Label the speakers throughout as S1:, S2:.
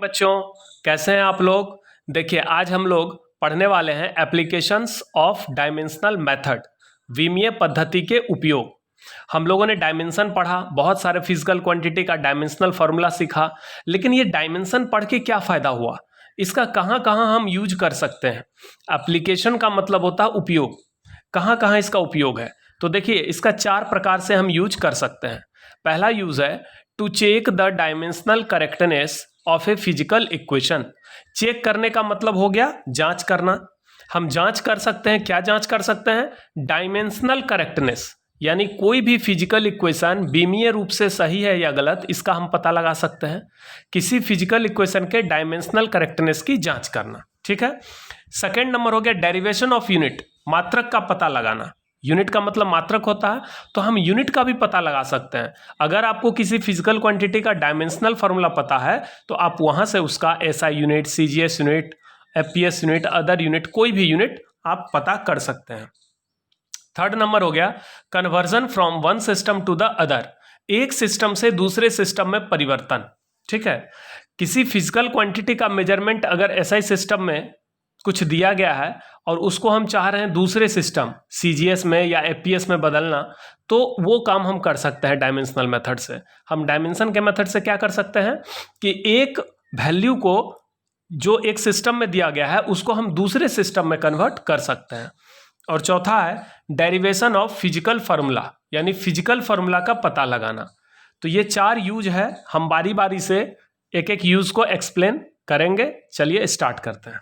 S1: बच्चों, कैसे हैं आप लोग। देखिए, आज हम लोग पढ़ने वाले हैं एप्लीकेशंस ऑफ डायमेंशनल मेथड, विमीय पद्धति के उपयोग। हम लोगों ने डायमेंशन पढ़ा, बहुत सारे फिजिकल क्वांटिटी का डायमेंशनल फार्मूला सीखा, लेकिन ये डायमेंशन पढ़ के क्या फ़ायदा हुआ, इसका कहाँ कहाँ हम यूज कर सकते हैं। एप्लीकेशन का मतलब होता है उपयोग, कहाँ कहाँ इसका उपयोग है। तो देखिए, इसका 4 प्रकार से हम यूज कर सकते हैं। पहला यूज है to check the dimensional correctness of a physical equation. Check करने का मतलब हो गया जांच करना। हम जांच कर सकते हैं, क्या जांच कर सकते हैं? डायमेंशनल करेक्टनेस, यानी कोई भी फिजिकल इक्वेशन विमीय रूप से सही है या गलत, इसका हम पता लगा सकते हैं। किसी फिजिकल इक्वेशन के डायमेंशनल करेक्टनेस की जांच करना, ठीक है। सेकेंड नंबर हो गया डेरिवेशन ऑफ यूनिट, मात्रक का पता लगाना। यूनिट का मतलब मात्रक होता है, तो हम यूनिट का भी पता लगा सकते हैं। अगर आपको किसी फिजिकल क्वांटिटी का डायमेंशनल फार्मूला पता है तो आप वहां से उसका SI unit, CGS unit, FPS unit, other unit, कोई भी यूनिट आप पता कर सकते हैं। थर्ड नंबर हो गया conversion from one system to the other, एक सिस्टम से दूसरे सिस्टम में परिवर्तन, ठीक है। किसी फिजिकल क्वांटिटी का मेजरमेंट अगर एसआई सिस्टम में कुछ दिया गया है और उसको हम चाह रहे हैं दूसरे सिस्टम सीजीएस में या एफपीएस में बदलना, तो वो काम हम कर सकते हैं डायमेंशनल मेथड से। हम डायमेंशन के मेथड से क्या कर सकते हैं कि एक वैल्यू को जो एक सिस्टम में दिया गया है उसको हम दूसरे सिस्टम में कन्वर्ट कर सकते हैं। और चौथा है डेरिवेशन ऑफ फिजिकल फार्मूला, यानी फिजिकल फार्मूला का पता लगाना। तो ये 4 यूज है, हम बारी बारी से एक एक यूज को एक्सप्लेन करेंगे। चलिए स्टार्ट करते हैं।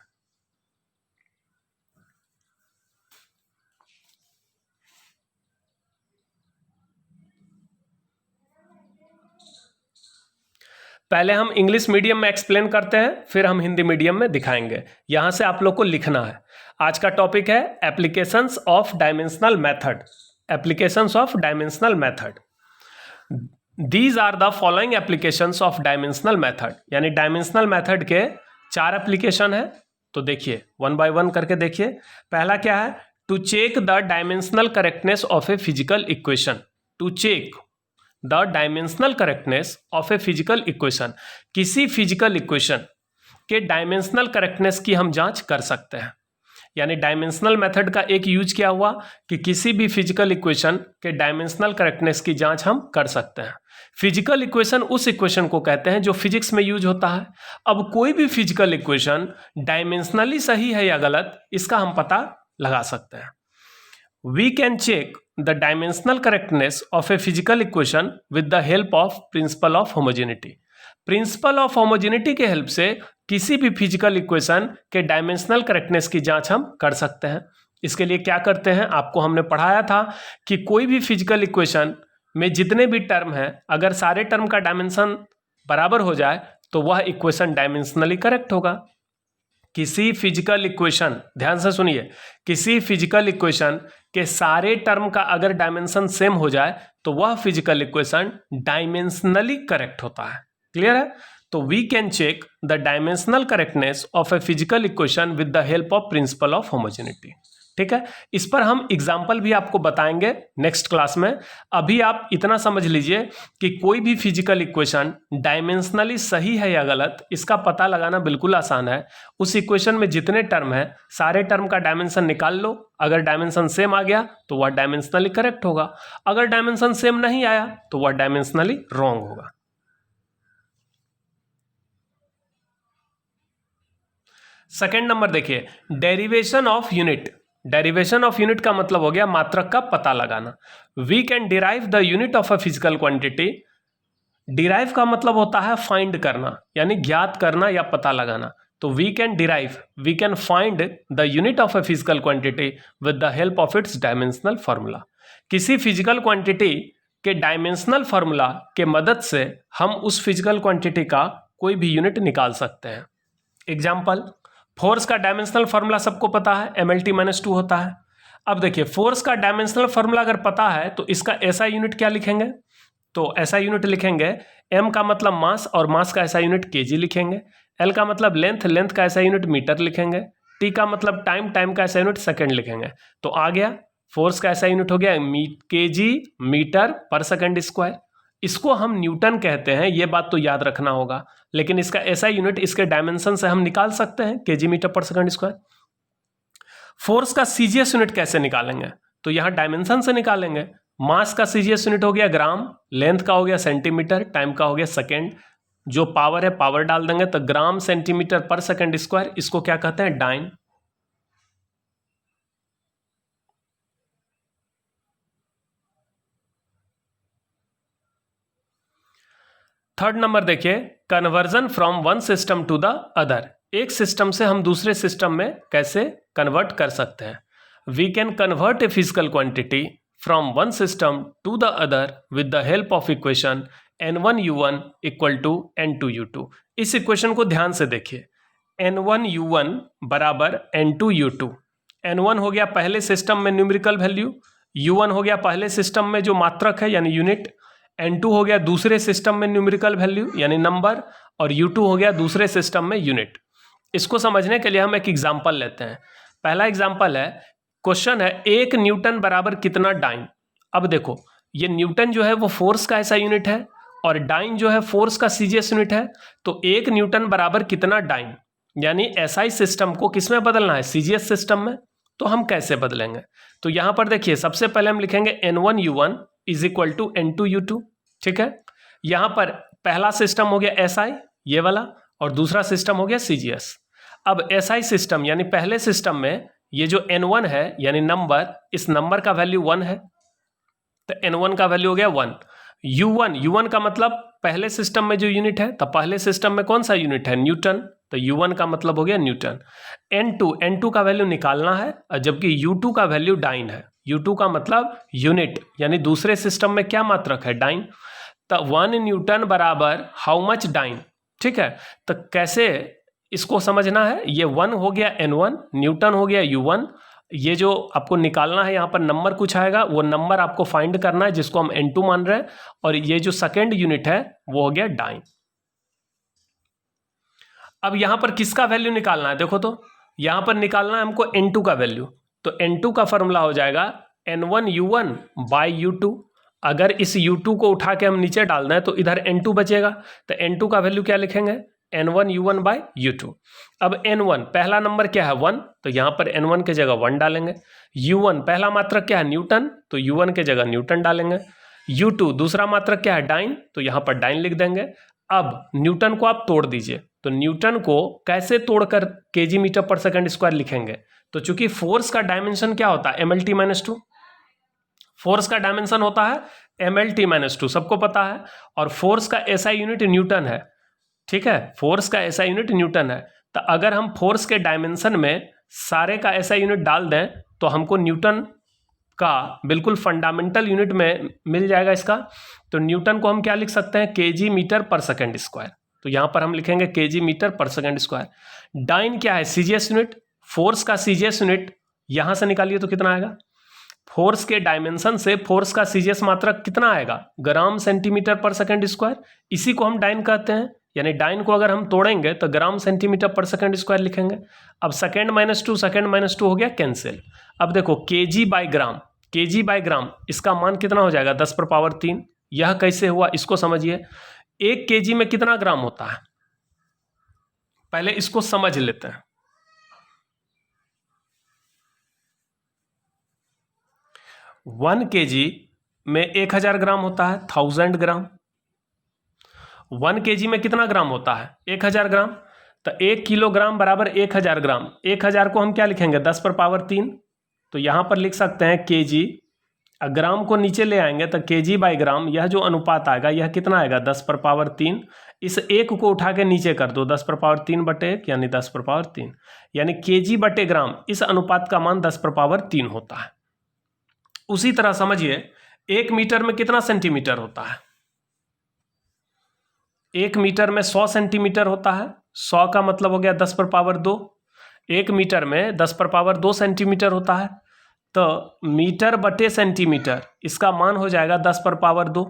S1: पहले हम इंग्लिश मीडियम में एक्सप्लेन करते हैं, फिर हम हिंदी मीडियम में दिखाएंगे। यहां से आप लोग को लिखना है। आज का टॉपिक है applications of dimensional method. Applications of dimensional method, these are the following applications of dimensional method, यानी डायमेंशनल मेथड के 4 एप्लीकेशन है। तो देखिए, वन बाय वन करके देखिए। पहला क्या है? To check the dimensional correctness of a physical equation. To check the dimensional correctness of a physical equation, किसी फिजिकल इक्वेशन के डायमेंशनल करेक्टनेस की हम जांच कर सकते हैं। यानी डायमेंशनल मेथड का एक यूज क्या हुआ कि किसी भी फिजिकल इक्वेशन के डायमेंशनल करेक्टनेस की जांच हम कर सकते हैं। फिजिकल इक्वेशन उस इक्वेशन को कहते हैं जो फिजिक्स में यूज होता है। अब कोई भी फिजिकल इक्वेशन डायमेंशनली सही है या गलत, इसका हम पता लगा सकते हैं। We can check the dimensional correctness of a physical equation with the help of principle of homogeneity. Principal of homogeneity के हेल्प से किसी भी फिजिकल इक्वेशन के डायमेंशनल करेक्टनेस की जांच हम कर सकते हैं। इसके लिए क्या करते हैं, आपको हमने पढ़ाया था कि कोई भी फिजिकल इक्वेशन में जितने भी टर्म हैं, अगर सारे टर्म का डायमेंशन बराबर हो जाए तो वह इक्वेशन डायमेंशनली करेक्ट होगा। किसी फिजिकल इक्वेशन, ध्यान से सुनिए, किसी फिजिकल इक्वेशन के सारे टर्म का अगर डायमेंशन सेम हो जाए तो वह फिजिकल इक्वेशन डायमेंशनली करेक्ट होता है। क्लियर है? तो we can check the dimensional correctness of a physical equation with the help of principle of homogeneity. ठीक है, इस पर हम एग्जाम्पल भी आपको बताएंगे नेक्स्ट क्लास में। अभी आप इतना समझ लीजिए कि कोई भी फिजिकल इक्वेशन डायमेंशनली सही है या गलत, इसका पता लगाना बिल्कुल आसान है। उस इक्वेशन में जितने टर्म हैं, सारे टर्म का डायमेंशन निकाल लो। अगर डायमेंशन सेम आ गया तो वह डायमेंशनली करेक्ट होगा, अगर डायमेंशन सेम नहीं आया तो वह डायमेंशनली रॉन्ग होगा। सेकेंड नंबर देखिए, derivation of unit. Derivation of unit का मतलब हो गया मात्रक का पता लगाना। We can derive the unit of a physical quantity. Derive का मतलब होता है फाइंड करना, यानी ज्ञात करना या पता लगाना। तो we can derive, we can find the unit of a physical quantity with the help of its dimensional formula. किसी फिजिकल क्वांटिटी के डायमेंशनल फार्मूला के मदद से हम उस फिजिकल क्वांटिटी का कोई भी यूनिट निकाल सकते हैं। एग्जाम्पल, फोर्स का डायमेंशनल फार्मूला सबको पता है, mlt-2 होता है। अब देखिए, फोर्स का डायमेंशनल फार्मूला अगर पता है तो इसका एसआई यूनिट क्या लिखेंगे? तो एसआई यूनिट लिखेंगे, m का मतलब मास और मास का एसआई यूनिट केजी लिखेंगे। l का मतलब लेंथ, लेंथ का एसआई यूनिट मीटर लिखेंगे। t का मतलब टाइम, टाइम का एसआई यूनिट सेकंड लिखेंगे। तो आ गया, फोर्स का एसआई यूनिट हो गया केजी मीटर पर सेकंड स्क्वायर। इसको हम न्यूटन कहते हैं, ये बात तो याद रखना होगा, लेकिन इसका ऐसा यूनिट इसके डायमेंशन से हम निकाल सकते हैं, केजी मीटर पर सेकंड स्क्वायर। फोर्स का सीजीएस यूनिट कैसे निकालेंगे, तो यहां डायमेंशन से निकालेंगे। मास का सीजीएस यूनिट हो गया ग्राम, लेंथ का हो गया सेंटीमीटर, टाइम का हो गया सेकेंड, जो पावर है पावर डाल देंगे तो gram centimetre per second square, इसको क्या कहते हैं, डाइन। थर्ड नंबर देखिए, conversion from one system to the other. एक सिस्टम से हम दूसरे सिस्टम में कैसे कन्वर्ट कर सकते हैं। We can convert a physical quantity from one system to the other with the help of equation n1u1 equal to n2u2। इस इक्वेशन को ध्यान से देखिए, n1u1 बराबर n2u2। n1 हो गया पहले सिस्टम में न्यूमेरिकल वैल्यू, u1 हो गया पहले सिस्टम में जो मात्रक है यानी यूनिट, n2 हो गया दूसरे सिस्टम में न्यूमेरिकल वैल्यू यानी नंबर, और u2 हो गया दूसरे सिस्टम में यूनिट। इसको समझने के लिए हम एक एग्जांपल लेते हैं। पहला एग्जांपल है, क्वेश्चन है 1 न्यूटन बराबर कितना डाइन। अब देखो, ये न्यूटन जो है वो फोर्स का ऐसा यूनिट है और डाइन जो है फोर्स का सीजीएस यूनिट है। तो 1 न्यूटन बराबर कितना डाइन, यानी एसआई सिस्टम को किस में बदलना है, सीजीएस सिस्टम में। तो हम कैसे बदलेंगे, तो यहां पर देखिए सबसे पहले हम लिखेंगे n1u1 is equal to n2u2। ठीक है, यहां पर पहला सिस्टम हो गया एसआई ये वाला, और दूसरा सिस्टम हो गया सीजीएस। अब एसआई सिस्टम यानी पहले सिस्टम में ये जो n1 है यानी नंबर, इस नंबर का वैल्यू 1 है, तो n1 का वैल्यू हो गया 1। u1 का मतलब पहले सिस्टम में जो यूनिट है, तो पहले सिस्टम में कौन सा यूनिट है, न्यूटन, तो u1 का मतलब हो गया न्यूटन। n2 का वैल्यू निकालना है, और जबकि u2 का वैल्यू डाइन है। u2 का मतलब यूनिट यानी दूसरे सिस्टम में क्या मात्रक है, डाइन। तो 1 न्यूटन बराबर हाउ मच डाइन। ठीक है, तो कैसे इसको समझना है, ये 1 हो गया n1, न्यूटन हो गया u1। ये जो आपको निकालना है, यहाँ पर नंबर कुछ आएगा, वो नंबर आपको फाइंड करना है जिसको हम n2 मान रहे हैं, और ये जो सेकेंड यूनिट है वो हो गया डाइन। अब यहां पर किसका वैल्यू निकालना है, देखो तो यहां पर निकालना है हमको n2 का वैल्यू। तो n2 का फॉर्मूला हो जाएगा n1u1 बाई u2। अगर इस u2 को उठा के हम नीचे डाल दें तो इधर n2 बचेगा, तो n2 का वैल्यू क्या लिखेंगे, n1u1 बाई u2। अब n1 पहला नंबर क्या है 1, तो यहाँ पर n1 के जगह 1 डालेंगे। u1 पहला मात्रक क्या है न्यूटन, तो u1 के जगह न्यूटन डालेंगे। u2 दूसरा मात्रक क्या है डाइन, तो यहाँ पर डाइन लिख देंगे। अब न्यूटन को आप तोड़ दीजिए, तो न्यूटन को कैसे तोड़कर केजी मीटर पर सेकंड स्क्वायर लिखेंगे, तो चूंकि फोर्स का डायमेंशन क्या होता है mlt-2, फोर्स का डायमेंशन होता है mlt-2 सबको पता है, और फोर्स का ऐसा यूनिट न्यूटन है। ठीक है, फोर्स का ऐसा यूनिट न्यूटन है, तो अगर हम फोर्स के डायमेंशन में सारे का ऐसा यूनिट डाल दें तो हमको न्यूटन का बिल्कुल फंडामेंटल यूनिट में मिल जाएगा इसका। तो न्यूटन को हम क्या लिख सकते हैं, केजी मीटर पर सेकंड स्क्वायर। तो यहाँ पर हम लिखेंगे केजी मीटर पर सेकंड स्क्वायर। डाइन क्या है, सीजीएस यूनिट, फोर्स का सीजीएस यूनिट यहाँ से निकालिए तो कितना आएगा, फोर्स के डायमेंशन से फोर्स का सीजीएस मात्रक कितना आएगा, ग्राम सेंटीमीटर पर सेकंड स्क्वायर। इसी को हम डाइन कहते हैं, यानी डाइन को अगर हम तोड़ेंगे तो gram centimetre per second square लिखेंगे। अब सेकंड माइनस टू हो गया कैंसिल। अब देखो केजी बाई ग्राम, इसका मान कितना हो जाएगा 10⁻3। यह कैसे हुआ इसको समझिए, 1 केजी में कितना ग्राम होता है, पहले इसको समझ लेते हैं। 1 केजी में 1000 ग्राम होता है, 1000 ग्राम। 1 केजी में कितना ग्राम होता है, 1000 ग्राम। तो 1 किलोग्राम बराबर 1000 ग्राम। 1000 को हम क्या लिखेंगे 10⁻3, तो यहाँ पर लिख सकते हैं केजी। ग्राम को नीचे ले आएंगे तो केजी बाई ग्राम, यह जो अनुपात आएगा यह कितना आएगा 10⁻3। इस 1 को उठा के नीचे कर दो, 10⁻3 बटे 1 यानी 10⁻3, यानी केजी बटे ग्राम, इस अनुपात का मान 10⁻3 होता है। उसी तरह समझिए 1 मीटर में कितना सेंटीमीटर होता है, 1 मीटर में 100 सेंटीमीटर होता है। 100 का मतलब हो गया 10⁻2। 1 मीटर में 10⁻2 सेंटीमीटर होता है, तो मीटर बटे सेंटीमीटर, इसका मान हो जाएगा 10⁻2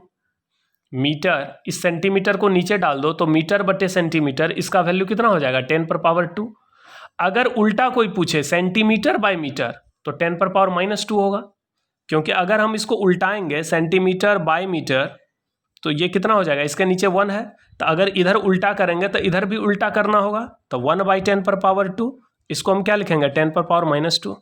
S1: मीटर। इस सेंटीमीटर को नीचे डाल दो तो मीटर बटे सेंटीमीटर, इसका वैल्यू कितना हो जाएगा 10⁻2। अगर उल्टा कोई पूछे सेंटीमीटर बाय मीटर तो 10⁻−2 होगा, क्योंकि अगर हम इसको उल्टाएंगे सेंटीमीटर बाय मीटर तो ये कितना हो जाएगा, इसके नीचे 1 है, तो अगर इधर उल्टा करेंगे तो इधर भी उल्टा करना होगा, तो 1/10⁻², इसको हम क्या लिखेंगे 10⁻⁻²।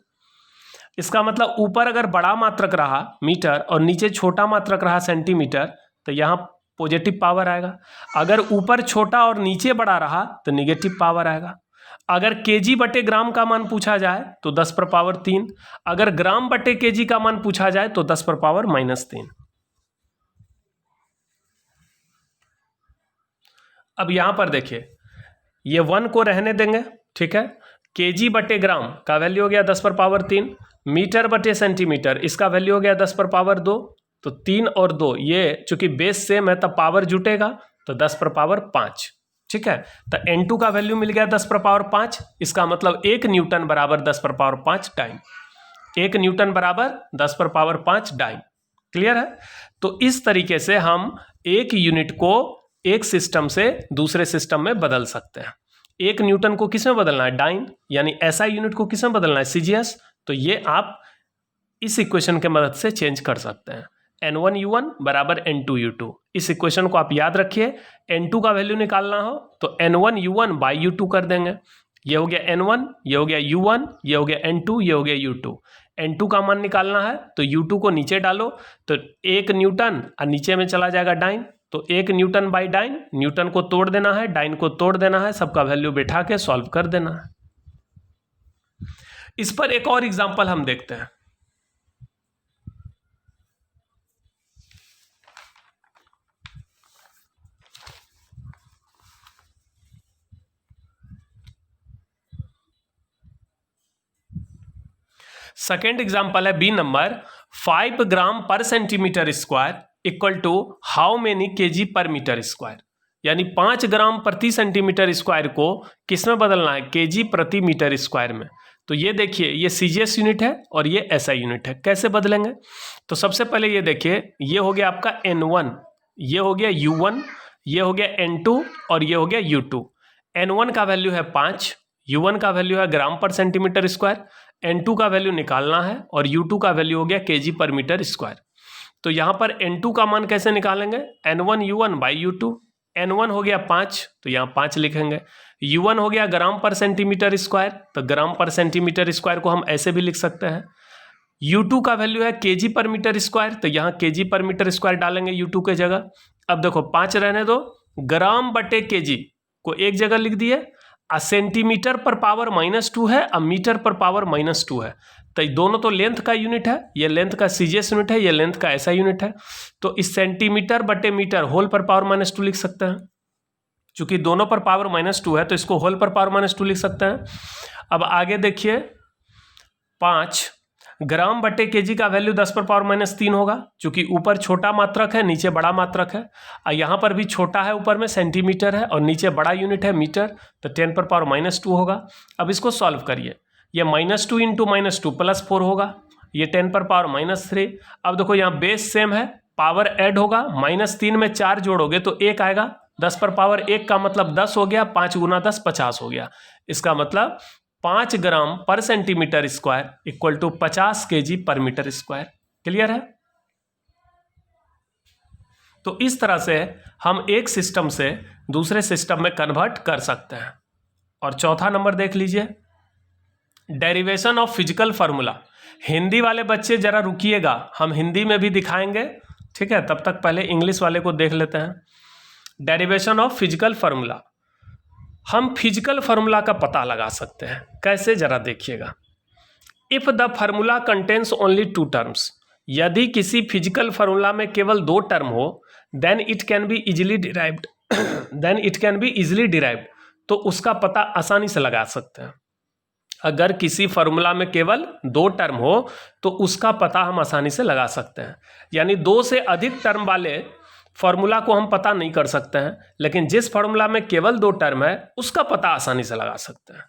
S1: इसका मतलब ऊपर अगर बड़ा मात्रक रहा मीटर और नीचे छोटा मात्रक रहा सेंटीमीटर, तो यहाँ पॉजिटिव पावर आएगा। अगर ऊपर छोटा और नीचे बड़ा रहा तो निगेटिव पावर आएगा। अगर केजी बटे ग्राम का मान पूछा जाए तो 10⁻3, अगर ग्राम बटे केजी का मान पूछा जाए तो 10⁻−3। अब यहां पर देखिए, ये 1 को रहने देंगे, ठीक है। केजी बटे ग्राम का वैल्यू हो गया 10⁻3, मीटर बटे सेंटीमीटर इसका वैल्यू हो गया 10⁻2, तो 3 और 2 ये चूंकि बेस सेम है तब पावर जुटेगा, तो 10⁻5, ठीक है। तो N2 का वैल्यू मिल गया 10⁻5, इसका मतलब 1 न्यूटन बराबर 10⁻5 टाइम, 1 न्यूटन बराबर 10⁻5 टाइम। क्लियर है। तो इस तरीके से हम एक यूनिट को एक सिस्टम से दूसरे सिस्टम में बदल सकते हैं। 1 न्यूटन को किस में बदलना है, डाइन, यानी SI यूनिट को किस में बदलना है, CGS। तो ये आप इस इक्वेशन के मदद से चेंज कर सकते हैं, N1U1 बराबर N2U2। इस इक्वेशन को आप याद रखिए। N2 का वैल्यू निकालना हो तो N1U1/U2 कर देंगे। ये हो गया N1, ये हो गया U1, ये हो गया N2, ये हो गया U2। N2 का मान निकालना है तो U2 को नीचे डालो, तो 1 न्यूटन और नीचे में चला जाएगा डाइन, तो 1 न्यूटन बाई डाइन, न्यूटन को तोड़ देना है, डाइन को तोड़ देना है, सबका वैल्यू बैठा के सॉल्व कर देना है। इस पर एक और एग्जांपल हम देखते हैं। सेकेंड एग्जांपल है B number, 5 gram per centimetre square equal to how many KG per metre square. यानी 5 ग्राम प्रति सेंटीमीटर स्क्वायर को किस में बदलना है, केजी प्रति मीटर स्क्वायर में। तो ये देखिए, ये CGS यूनिट है और ये SI यूनिट है। कैसे बदलेंगे, तो सबसे पहले ये देखिए, ये हो गया आपका N1, ये हो गया U1, ये हो गया N2 और ये हो गया U2। N1 का वैल्यू है 5, U1 का वैल्यू है ग्राम पर सेंटीमीटर स्क्वायर, N2 का वैल्यू निकालना है और U2 का वैल्यू हो गया केजी पर मीटर स्क्वायर। तो यहाँ पर N2 का मान कैसे निकालेंगे, N1U1/U2। N1 हो गया 5, तो यहाँ 5 लिखेंगे। U1 हो गया ग्राम पर सेंटीमीटर स्क्वायर, तो ग्राम पर सेंटीमीटर स्क्वायर को हम ऐसे भी लिख सकते हैं। U2 का वैल्यू है केजी पर मीटर स्क्वायर, तो यहाँ केजी पर मीटर स्क्वायर डालेंगे U2 के जगह। अब देखो 5 रहने दो, ग्राम बटे केजी को एक जगह लिख दिए, सेंटीमीटर पर पावर -2 है, अब मीटर पर पावर -2 है, तो दोनों तो लेंथ का यूनिट है, ये लेंथ का CGS यूनिट है, ये लेंथ का SI यूनिट है। तो इस सेंटीमीटर बटे मीटर होल पर पावर -2 लिख सकते हैं। चूंकि दोनों पर पावर -2 है तो इसको होल पर पावर -2 लिख सकते हैं। अब आगे देखिए, 5 ग्राम बटे केजी का वैल्यू 10⁻³ होगा, चूंकि ऊपर छोटा मात्रक है नीचे बड़ा मात्रक है, और यहाँ पर भी छोटा है ऊपर में सेंटीमीटर है और नीचे बड़ा यूनिट है मीटर, तो 10⁻² होगा। अब इसको सॉल्व करिए, ये -2 × -2 +4 होगा, ये 10⁻−3। अब देखो यहाँ बेस सेम है, पावर ऐड होगा, -3 में 4 जोड़ोगे तो 1 आएगा, 10⁻1 का मतलब 10 हो गया, 5 × 10 50 हो गया। इसका मतलब 5 gram per centimetre square equal to 50 KG per metre square. Clear है। तो इस तरह से हम एक सिस्टम से दूसरे सिस्टम में कन्वर्ट कर सकते हैं। और चौथा नंबर देख लीजिए, derivation of physical formula. Hindi वाले बच्चे जरा रुकिएगा, हम हिंदी में भी दिखाएंगे, ठीक है, तब तक पहले इंग्लिश वाले को देख लेते हैं। डेरिवेशन ऑफ फिजिकल फार्मूला, हम फिजिकल फार्मूला का पता लगा सकते हैं। कैसे, जरा देखिएगा। If the formula contains only 2 terms, यदि किसी फिजिकल फार्मूला में केवल 2 टर्म हो, then it can be easily derived, तो उसका पता आसानी से लगा सकते हैं। अगर किसी फार्मूला में केवल 2 टर्म हो तो उसका पता हम आसानी से लगा सकते हैं। यानी 2 से अधिक टर्म वाले फॉर्मूला को हम पता नहीं कर सकते हैं, लेकिन जिस फॉर्मूला में केवल 2 टर्म है उसका पता आसानी से लगा सकते हैं।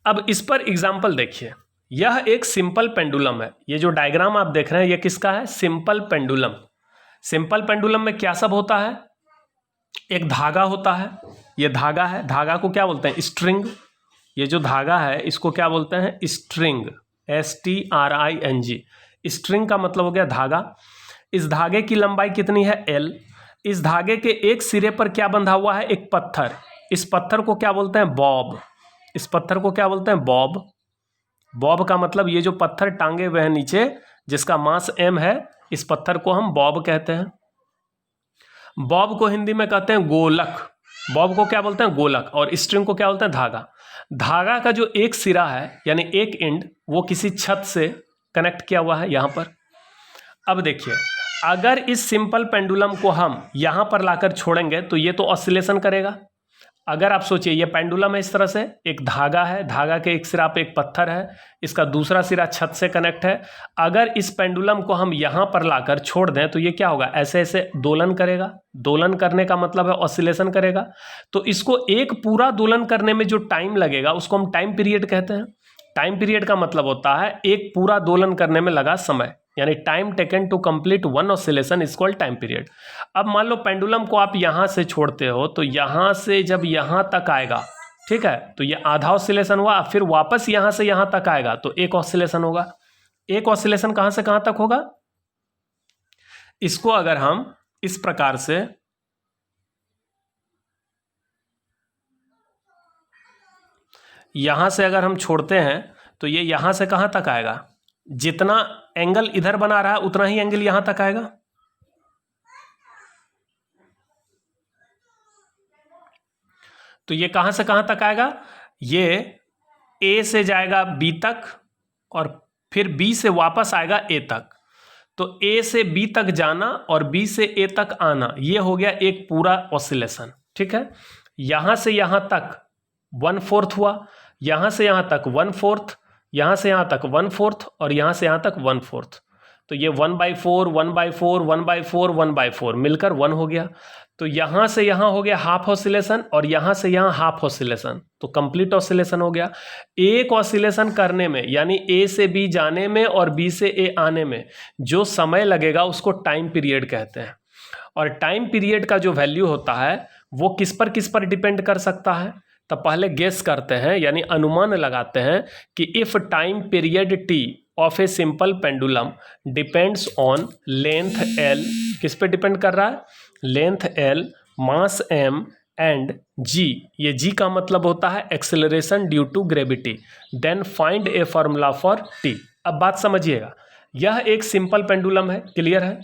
S1: अब इस पर एग्जाम्पल देखिए, यह एक सिंपल पेंडुलम है। ये जो डायग्राम आप देख रहे हैं ये किसका है, सिंपल पेंडुलम। सिंपल पेंडुलम में क्या सब होता है, एक धागा होता है, ये धागा है, धागा को क्या बोलते हैं, स्ट्रिंग। ये जो धागा है इसको क्या बोलते हैं, स्ट्रिंग, STRING। स्ट्रिंग का मतलब हो गया धागा। इस धागे की लंबाई कितनी है L। इस धागे के एक सिरे पर क्या बंधा हुआ है, एक पत्थर। इस पत्थर को क्या बोलते हैं, बॉब। इस पत्थर को क्या बोलते हैं, बॉब। बॉब का मतलब ये जो पत्थर टांगे हुए हैं नीचे जिसका मास m है, इस पत्थर को हम बॉब कहते हैं। बॉब को हिंदी में कहते हैं गोलक। बॉब को क्या बोलते हैं, गोलक। और स्ट्रिंग को क्या बोलते हैं, धागा। धागा का जो एक सिरा है यानी एक एंड, वो किसी छत से कनेक्ट किया हुआ है यहां पर। अब देखिए, अगर इस सिंपल पेंडुलम को हम यहां पर लाकर छोड़ेंगे तो ये तो ऑसिलेशन करेगा। अगर आप सोचिए, ये पेंडुलम है, इस तरह से एक धागा है, धागा के एक सिरा पे एक पत्थर है, इसका दूसरा सिरा छत से कनेक्ट है। अगर इस पेंडुलम को हम यहां पर लाकर छोड़ दें तो ये क्या होगा, ऐसे ऐसे दोलन करेगा। दोलन करने का मतलब है ऑसिलेशन करेगा। तो इसको एक पूरा दोलन करने में जो टाइम लगेगा उसको हम टाइम पीरियड कहते हैं। टाइम पीरियड का मतलब होता है एक पूरा दोलन करने में लगा समय, यानी time taken to complete one oscillation is called time period. अब मान लो पेंडुलम को आप यहां से छोड़ते हो तो यहां से जब यहां तक आएगा, ठीक है, तो ये आधा ऑसिलेशन हुआ। फिर वापस यहां से यहां तक आएगा तो एक ऑसिलेशन होगा। एक ऑसिलेशन कहां से कहां तक होगा, इसको अगर हम इस प्रकार से यहां से अगर हम छोड़ते हैं तो ये यहां से कहां तक आएगा, जितना एंगल इधर बना रहा है उतना ही एंगल यहां तक आएगा। तो ये कहां से कहां तक आएगा, ये A से जाएगा B तक और फिर B से वापस आएगा A तक। तो A से B तक जाना और B से A तक आना, ये हो गया एक पूरा ऑसिलेशन। ठीक है, यहां से यहां तक 1/4 हुआ, यहां से यहां तक 1/4, यहां से यहां तक 1/4 और यहां से यहां तक 1/4। तो ये 1/4 1/4 1/4 1/4 मिलकर 1 हो गया। तो यहां से यहां हो गया हाफ ऑसिलेशन और यहां से यहां हाफ ऑसिलेशन, तो कंप्लीट ऑसिलेशन हो गया। एक ऑसिलेशन करने में यानी A से B जाने में और B से A आने में जो समय लगेगा उसको टाइम पीरियड कहते हैं। और टाइम पीरियड का जो वैल्यू होता है वो किस पर डिपेंड कर सकता है, तो पहले गेस करते हैं यानी अनुमान लगाते हैं कि if time period T of a simple pendulum depends on length L, किस पे डिपेंड कर रहा है, length L, mass M and G, ये G का मतलब होता है acceleration due to gravity, then find a formula for T। अब बात समझिएगा, यह एक सिंपल पेंडुलम है, क्लियर है।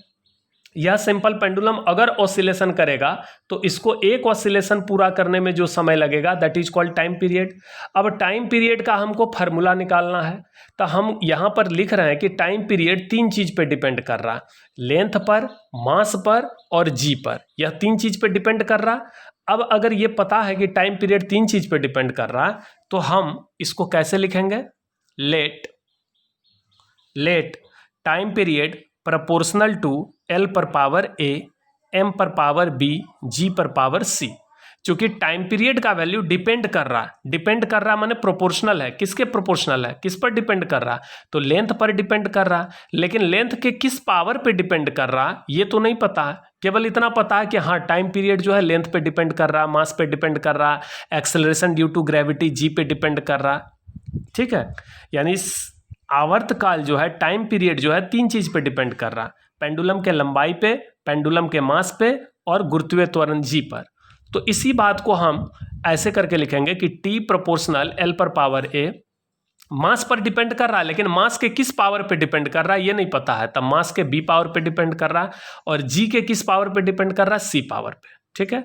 S1: यह सिंपल पेंडुलम अगर ऑसिलेशन करेगा तो इसको एक ऑसिलेशन पूरा करने में जो समय लगेगा that is called time period. अब टाइम पीरियड का हमको फार्मूला निकालना है, तो हम यहाँ पर लिख रहे हैं कि टाइम पीरियड 3 चीज पे डिपेंड कर रहा है, लेंथ पर, मास पर और जी पर, यह 3 चीज पे डिपेंड कर रहा है। अब अगर ये पता है कि टाइम पीरियड 3 चीज पे डिपेंड कर रहा है तो हम इसको कैसे लिखेंगे, let time period proportional to L पर पावर A, M पर पावर B, G पर पावर C। चूंकि टाइम पीरियड का वैल्यू डिपेंड कर रहा माने प्रोपोर्शनल है, किसके प्रोपोर्शनल है, किस पर डिपेंड कर रहा, तो लेंथ पर डिपेंड कर रहा। लेकिन लेंथ के किस पावर पे डिपेंड कर रहा ये तो नहीं पता है, केवल इतना पता है कि हाँ टाइम पीरियड जो है लेंथ पे डिपेंड कर रहा, मास पे डिपेंड कर रहा, acceleration due to gravity G पे डिपेंड कर रहा। ठीक है, यानी आवर्तकाल जो है, टाइम पीरियड जो है 3 चीज पे डिपेंड कर रहा, पेंडुलम के लंबाई पे, पेंडुलम के मास पे और गुरुत्वीय त्वरण G पर। तो इसी बात को हम ऐसे करके लिखेंगे कि T प्रोपोर्शनल L पर पावर A, मास पर डिपेंड कर रहा है लेकिन मास के किस पावर पे डिपेंड कर रहा है ये नहीं पता है, तब मास के B पावर पे डिपेंड कर रहा है और G के किस पावर पे डिपेंड कर रहा है, C पावर पे। ठीक है,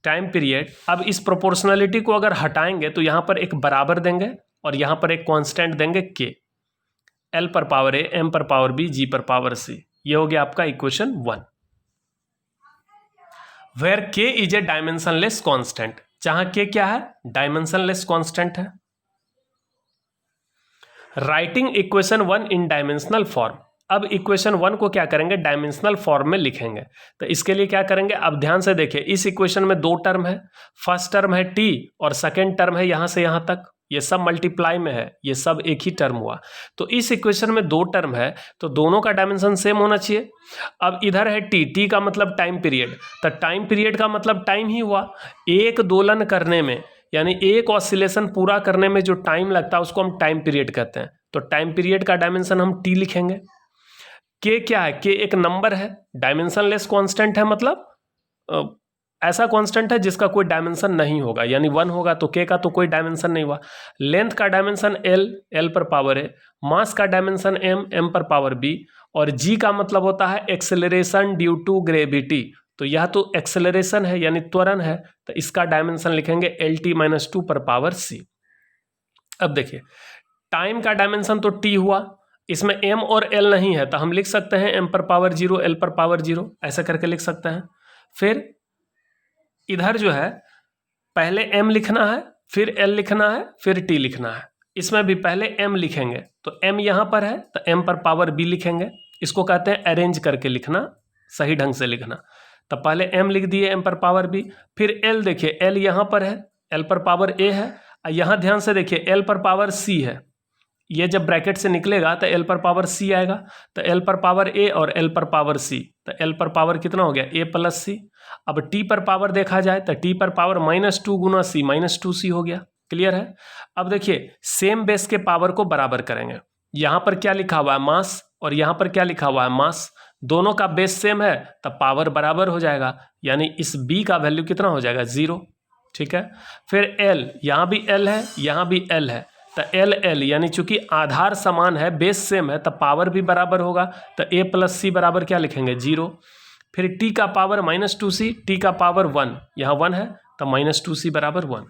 S1: टाइम पीरियड। अब इस प्रोपोर्शनलिटी को अगर हटाएंगे तो यहां पर एक बराबर देंगे और यहां पर एक कांस्टेंट देंगे K, L पर पावर A, M पर पावर B, G पर पावर C। ये हो गया आपका equation 1, where K is a dimensionless constant, जहां K क्या है, डायमेंशनलेस कांस्टेंट है। Writing equation 1 in dimensional form. अब इक्वेशन 1 को क्या करेंगे, डायमेंशनल फॉर्म में लिखेंगे। तो इसके लिए क्या करेंगे, अब ध्यान से देखिए, इस इक्वेशन में 2 टर्म है, फर्स्ट टर्म है T और सेकेंड टर्म है यहां से यहां तक, ये सब मल्टीप्लाई में है, ये सब एक ही टर्म हुआ। तो इस इक्वेशन में 2 टर्म है तो दोनों का डायमेंशन सेम होना चाहिए। अब इधर है T का मतलब टाइम पीरियड, तो टाइम पीरियड का मतलब टाइम ही हुआ। एक दोलन करने में यानी एक ऑसिलेशन पूरा करने में जो टाइम लगता है उसको हम टाइम पीरियड कहते हैं। तो टाइम पीरियड का डायमेंशन हम T लिखेंगे। के क्या है, के एक नंबर है, डायमेंशनलेस कांस्टेंट है, मतलब ऐसा कांस्टेंट है जिसका कोई डायमेंशन नहीं होगा, यानी 1 होगा तो के का तो कोई डायमेंशन नहीं हुआ। लेंथ का डायमेंशन एल, एल पर पावर है। मास का डायमेंशन एम, एम पर पावर बी। और जी का मतलब होता है एक्सेलरेशन ड्यू टू ग्रेविटी, तो यह तो एक्सेलरेशन है यानी त्वरण है, तो इसका डायमेंशन लिखेंगे एल टी माइनस 2 पर पावर सी। अब देखिए टाइम का डायमेंशन तो टी हुआ, इसमें एम और एल नहीं है तो हम लिख सकते हैं एम पर पावर 0 एल पर पावर 0, ऐसा करके लिख सकते हैं। फिर इधर जो है पहले एम लिखना है, फिर एल लिखना है, फिर टी लिखना है। इसमें भी पहले एम लिखेंगे तो एम यहाँ पर है तो एम पर पावर बी लिखेंगे, इसको कहते हैं अरेंज करके लिखना, सही ढंग से लिखना। तो पहले एम लिख दिए एम पर पावर बी, फिर एल देखिए एल यहाँ पर है, एल पर पावर ए है, यहाँ ध्यान से देखिए एल पर पावर सी है, ये जब ब्रैकेट से निकलेगा तो एल पर पावर सी आएगा, तो एल पर पावर ए और एल पर पावर सी, तो एल पर पावर कितना हो गया ए प्लस सी। अब टी पर पावर देखा जाए तो टी पर पावर -2 गुना सी, -2c हो गया। क्लियर है। अब देखिए सेम बेस के पावर को बराबर करेंगे, यहाँ पर क्या लिखा हुआ है मास और यहाँ पर क्या लिखा हुआ है मास, दोनों का बेस सेम है तब पावर बराबर हो जाएगा, यानी इस b का वैल्यू कितना हो जाएगा 0। ठीक है। फिर l, यहाँ भी l है यहाँ भी l है, तो एल एल यानी चूंकि आधार समान है, बेस सेम है, तब पावर भी बराबर होगा, तो ए प्लस सी बराबर क्या लिखेंगे 0। फिर टी का पावर -2c, टी का पावर 1, यहाँ 1 है तो -2c बराबर 1।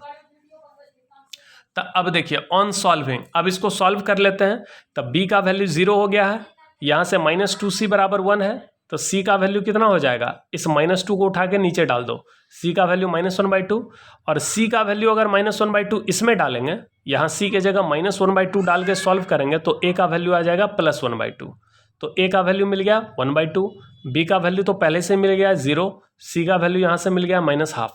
S1: तो अब देखिए ऑन सॉल्विंग, अब इसको सॉल्व कर लेते हैं, तब b का वैल्यू 0 हो गया है, यहाँ से -2c बराबर 1 है, तो c का वैल्यू कितना हो जाएगा, इस -2 को उठा के नीचे डाल दो, c का वैल्यू -1/2, और c का वैल्यू अगर -1/2 इसमें डालेंगे, यहाँ c के जगह -1/2 डाल के सॉल्व करेंगे तो a का वैल्यू आ जाएगा +1/2, तो a का वैल्यू मिल गया 1/2, b का वैल्यू तो पहले से मिल गया 0, c का वैल्यू यहाँ से मिल गया -1/2,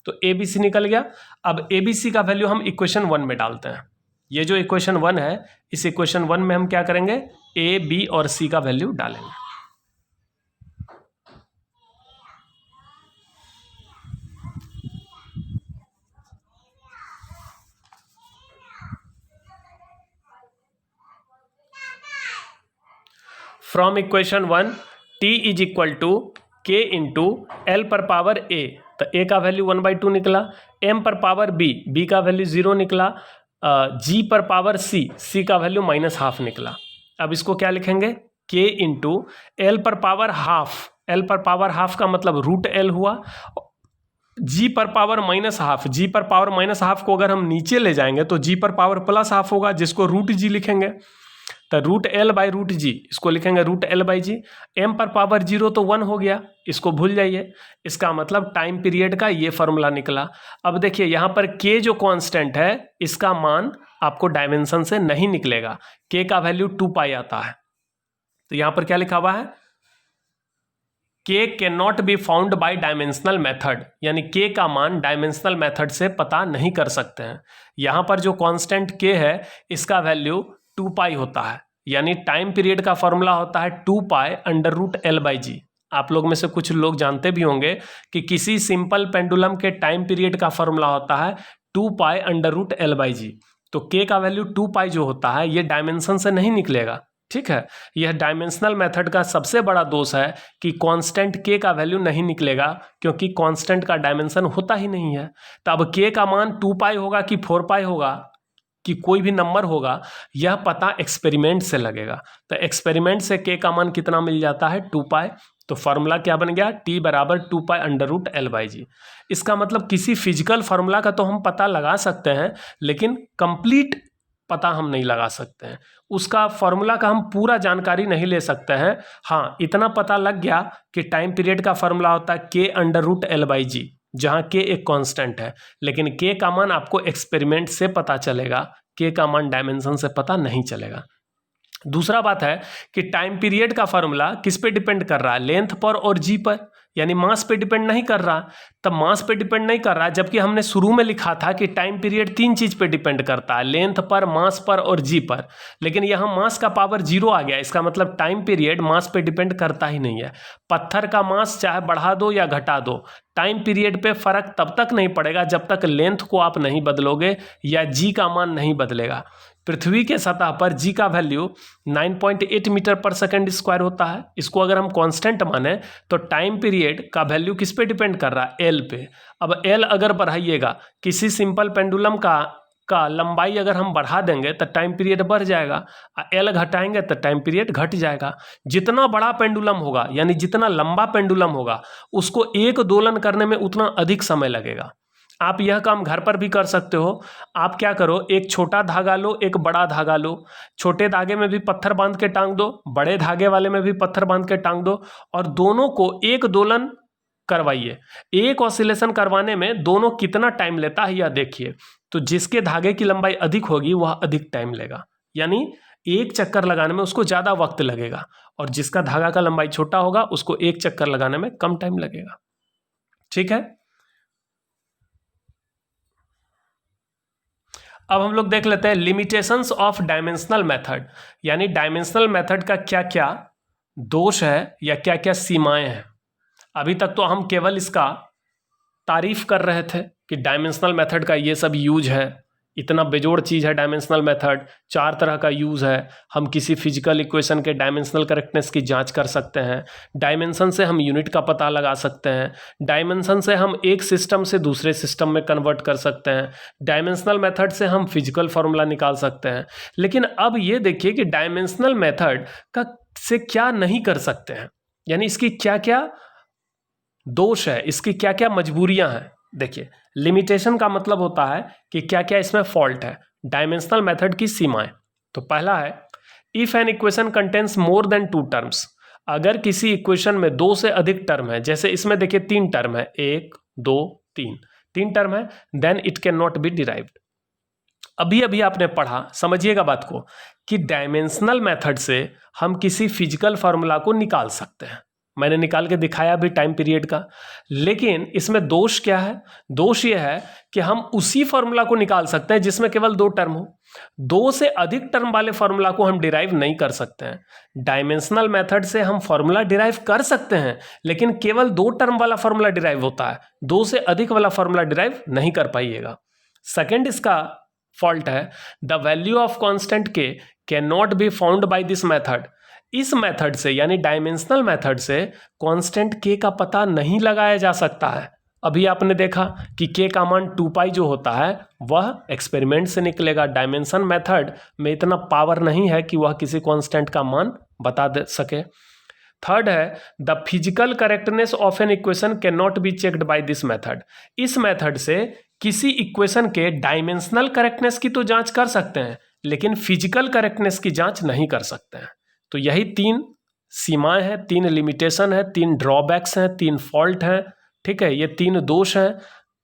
S1: तो a b c निकल गया। अब a b c का वैल्यू हम इक्वेशन 1 में डालते हैं, ये जो इक्वेशन 1 है इस इक्वेशन 1 में हम क्या करेंगे a b और c का वैल्यू डालेंगे। From equation 1 t is equal to K into L पर पावर a, तो a का वैल्यू 1/2 निकला, m पर पावर b का वैल्यू 0 निकला, g पर पावर c का वैल्यू -1/2 निकला। अब इसको क्या लिखेंगे k इंटू एल पर पावर हाफ, एल पर पावर हाफ का मतलब √l हुआ, g पर पावर -1/2, g पर पावर -1/2 को अगर हम नीचे ले जाएंगे तो g पर पावर +1/2 होगा, जिसको √g लिखेंगे, तो √l/√g, इसको लिखेंगे √l/g। m पर पावर 0 तो 1 हो गया, इसको भूल जाइए, इसका मतलब टाइम पीरियड का ये फॉर्मूला निकला। अब देखिए यहाँ पर k जो कांस्टेंट है इसका मान आपको डायमेंशन से नहीं निकलेगा, k का वैल्यू 2π आता है, तो यहाँ पर क्या लिखा हुआ है k can not be found by dimensional method, यानी k का मान डायमेंशनल मेथड से पता नहीं कर सकते हैं। यहाँ पर जो कांस्टेंट k है इसका वैल्यू 2π होता है, यानी टाइम पीरियड का फॉर्मूला होता है 2π√l/g। आप लोग में से कुछ लोग जानते भी होंगे कि किसी सिंपल पेंडुलम के टाइम पीरियड का फॉर्मूला होता है 2π√l/g, तो k का वैल्यू 2π जो होता है ये डायमेंशन से नहीं निकलेगा। ठीक है, यह डायमेंशनल मेथड का सबसे बड़ा दोष है कि कांस्टेंट k का वैल्यू नहीं निकलेगा, क्योंकि कांस्टेंट का डायमेंशन होता ही नहीं है। तो अब k का मान 2π होगा कि 4π होगा कि कोई भी नंबर होगा, यह पता एक्सपेरिमेंट से लगेगा। तो एक्सपेरिमेंट से k का मान कितना मिल जाता है 2π, तो फार्मूला क्या बन गया t बराबर 2π√l/g। इसका मतलब किसी फिजिकल फार्मूला का तो हम पता लगा सकते हैं, लेकिन कंप्लीट पता हम नहीं लगा सकते हैं, उसका फॉर्मूला का हम पूरा जानकारी नहीं ले सकते हैं। हाँ, इतना पता लग गया कि टाइम पीरियड का फॉर्मूला होता है k√l/g, जहाँ k एक कांस्टेंट है, लेकिन k का मान आपको एक्सपेरिमेंट से पता चलेगा, k का मान डायमेंशन से पता नहीं चलेगा। दूसरा बात है कि टाइम पीरियड का फॉर्मूला किस पे डिपेंड कर रहा है, लेंथ पर और जी पर, यानी मास पे डिपेंड नहीं कर रहा। तब मास पे डिपेंड नहीं कर रहा, जबकि हमने शुरू में लिखा था कि टाइम पीरियड 3 चीज पे डिपेंड करता है, लेंथ पर, मास पर और जी पर, लेकिन यहाँ मास का पावर 0 आ गया, इसका मतलब टाइम पीरियड मास पे डिपेंड करता ही नहीं है। पत्थर का मास चाहे बढ़ा दो या घटा दो, टाइम पीरियड पे फर्क तब तक नहीं पड़ेगा जब तक लेंथ को आप नहीं बदलोगे या जी का मान नहीं बदलेगा। पृथ्वी के सतह पर जी का वैल्यू 9.8 मीटर पर सेकेंड स्क्वायर होता है। इसको अगर हम कांस्टेंट माने तो टाइम पीरियड का वैल्यू किस पे डिपेंड कर रहा है, एल पे। अब एल अगर बढ़ाइएगा, किसी सिंपल पेंडुलम का लंबाई अगर हम बढ़ा देंगे तो टाइम पीरियड बढ़ जाएगा, एल घटाएंगे तो टाइम पीरियड घट जाएगा। जितना बड़ा पेंडुलम होगा यानी जितना लंबा पेंडुलम होगा उसको एक दोलन करने में उतना अधिक समय लगेगा। आप यह काम घर पर भी कर सकते हो। आप क्या करो, एक छोटा धागा लो, एक बड़ा धागा लो, छोटे धागे में भी पत्थर बांध के टांग दो, बड़े धागे वाले में भी पत्थर बांध के टांग दो और दोनों को एक दोलन करवाइए। एक ऑसिलेशन करवाने में दोनों कितना टाइम लेता है यह देखिए। तो जिसके धागे की लंबाई अधिक होगी वह अधिक टाइम लेगा, यानी एक चक्कर लगाने में उसको ज़्यादा वक्त लगेगा, और जिसका धागा का लंबाई छोटा होगा उसको एक चक्कर लगाने में कम टाइम लगेगा। ठीक है, अब हम लोग देख लेते हैं लिमिटेशंस ऑफ डायमेंशनल मेथड, यानी डायमेंशनल मेथड का क्या क्या दोष है या क्या क्या सीमाएं हैं। अभी तक तो हम केवल इसका तारीफ कर रहे थे कि डायमेंशनल मेथड का ये सब यूज है, इतना बेजोड़ चीज़ है डायमेंशनल मेथड, 4 तरह का यूज़ है। हम किसी फिजिकल इक्वेशन के डायमेंशनल करेक्टनेस की जांच कर सकते हैं, डायमेंशन से हम यूनिट का पता लगा सकते हैं, डायमेंशन से हम एक सिस्टम से दूसरे सिस्टम में कन्वर्ट कर सकते हैं, डायमेंशनल मेथड से हम फिजिकल फार्मूला निकाल सकते हैं। लेकिन अब ये देखिए कि डायमेंशनल मेथड का से क्या नहीं कर सकते हैं, यानी इसकी क्या क्या दोष है, इसकी क्या क्या मजबूरियां हैं। देखिए, लिमिटेशन का मतलब होता है कि क्या क्या इसमें फॉल्ट है। डायमेंशनल मेथड की सीमाएं, तो पहला है if an equation contains more than 2 terms, अगर किसी इक्वेशन में 2 से अधिक टर्म है, जैसे इसमें देखिए 3 टर्म है, 1 2 3 टर्म है, then it can not be derived. अभी अभी आपने पढ़ा, समझिएगा बात को, कि डायमेंशनल मेथड से हम किसी फिजिकल फार्मूला को निकाल सकते हैं। मैंने निकाल के दिखाया भी टाइम पीरियड का, लेकिन इसमें दोष क्या है? दोष यह है कि हम उसी फार्मूला को निकाल सकते हैं जिसमें केवल 2 टर्म हो। 2 से अधिक टर्म वाले फार्मूला को हम डिराइव नहीं कर सकते हैं। डायमेंशनल मेथड से हम फार्मूला डिराइव कर सकते हैं, लेकिन केवल 2 टर्म वाला फार्मूला डिराइव होता है, 2 से अधिक वाला फार्मूला डिराइव नहीं कर पाइएगा। सेकेंड इसका फॉल्ट है द वैल्यू ऑफ कांस्टेंट के can not be found by this method. इस मेथड से यानी डायमेंशनल मेथड से कांस्टेंट के का पता नहीं लगाया जा सकता है। अभी आपने देखा कि के का मान 2 पाई जो होता है वह एक्सपेरिमेंट से निकलेगा। डायमेंशन मेथड में इतना पावर नहीं है कि वह किसी कांस्टेंट का मान बता दे सके। थर्ड है the physical correctness of an equation can not be checked by this method. इस मेथड से किसी इक्वेशन के डायमेंशनल करेक्टनेस की तो जांच कर सकते हैं, लेकिन फिजिकल करेक्टनेस की जांच नहीं कर सकते हैं। तो यही 3 सीमाएं हैं, 3 लिमिटेशन है, 3 ड्रॉबैक्स हैं, 3 फॉल्ट हैं। ठीक है, ये 3 दोष हैं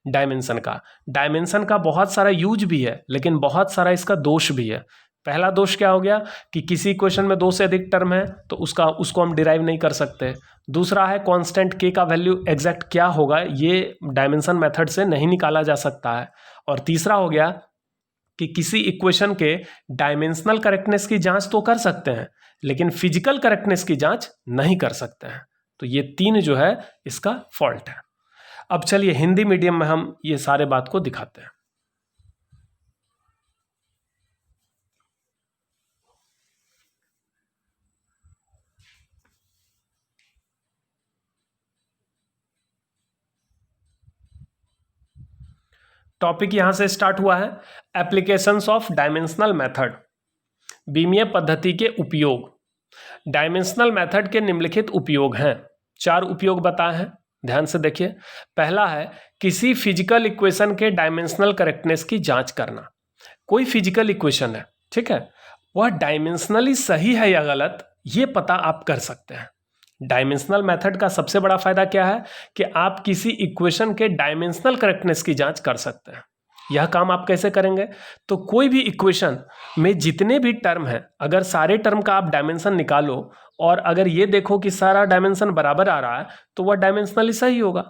S1: डायमेंशन का। डायमेंशन का बहुत सारा यूज भी है, लेकिन बहुत सारा इसका दोष भी है। पहला दोष क्या हो गया कि किसी इक्वेशन में 2 से अधिक टर्म है तो उसको हम डिराइव नहीं कर सकते। दूसरा है कांस्टेंट के का वैल्यू एग्जैक्ट क्या होगा ये डायमेंशन मेथड से नहीं निकाला जा सकता है। और तीसरा हो गया कि किसी इक्वेशन के डायमेंशनल करेक्टनेस की जांच तो कर सकते हैं, लेकिन फिजिकल करेक्टनेस की जांच नहीं कर सकते हैं। तो ये 3 जो है इसका फॉल्ट है। अब चलिए हिंदी मीडियम में हम ये सारे बात को दिखाते हैं। टॉपिक यहां से स्टार्ट हुआ है, एप्लीकेशंस ऑफ डायमेंशनल मेथड, बीमीय पद्धति के उपयोग। डायमेंशनल मेथड के निम्नलिखित उपयोग हैं। 4 उपयोग बताए हैं, ध्यान से देखिए। पहला है किसी फिजिकल इक्वेशन के डायमेंशनल करेक्टनेस की जांच करना। कोई फिजिकल इक्वेशन है, ठीक है, वह डायमेंशनली सही है या गलत ये पता आप कर सकते हैं। डायमेंशनल मेथड का सबसे बड़ा फायदा क्या है कि आप किसी इक्वेशन के डायमेंशनल करेक्टनेस की जांच कर सकते हैं। यह काम आप कैसे करेंगे? तो कोई भी इक्वेशन में जितने भी टर्म हैं, अगर सारे टर्म का आप डायमेंशन निकालो और अगर ये देखो कि सारा डायमेंशन बराबर आ रहा है तो वह डायमेंशनली सही होगा।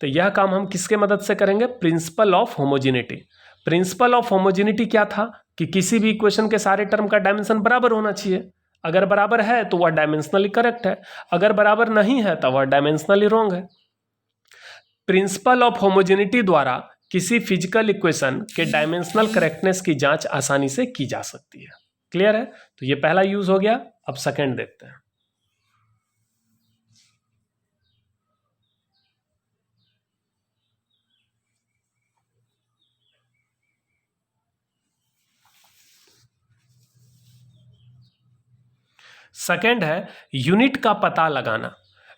S1: तो यह काम हम किसके मदद से करेंगे? Principal of homogeneity. Principal of homogeneity क्या था कि किसी भी इक्वेशन के सारे टर्म का डायमेंशन बराबर होना चाहिए। अगर बराबर है तो वह डायमेंशनली करेक्ट है, अगर बराबर नहीं है तो वह डायमेंशनली रॉन्ग है। प्रिंसिपल ऑफ होमोजेनिटी द्वारा किसी फिजिकल इक्वेशन के डायमेंशनल करेक्टनेस की जांच आसानी से की जा सकती है। क्लियर है? तो ये पहला यूज हो गया। अब सेकंड देखते हैं। सेकंड है यूनिट का पता लगाना।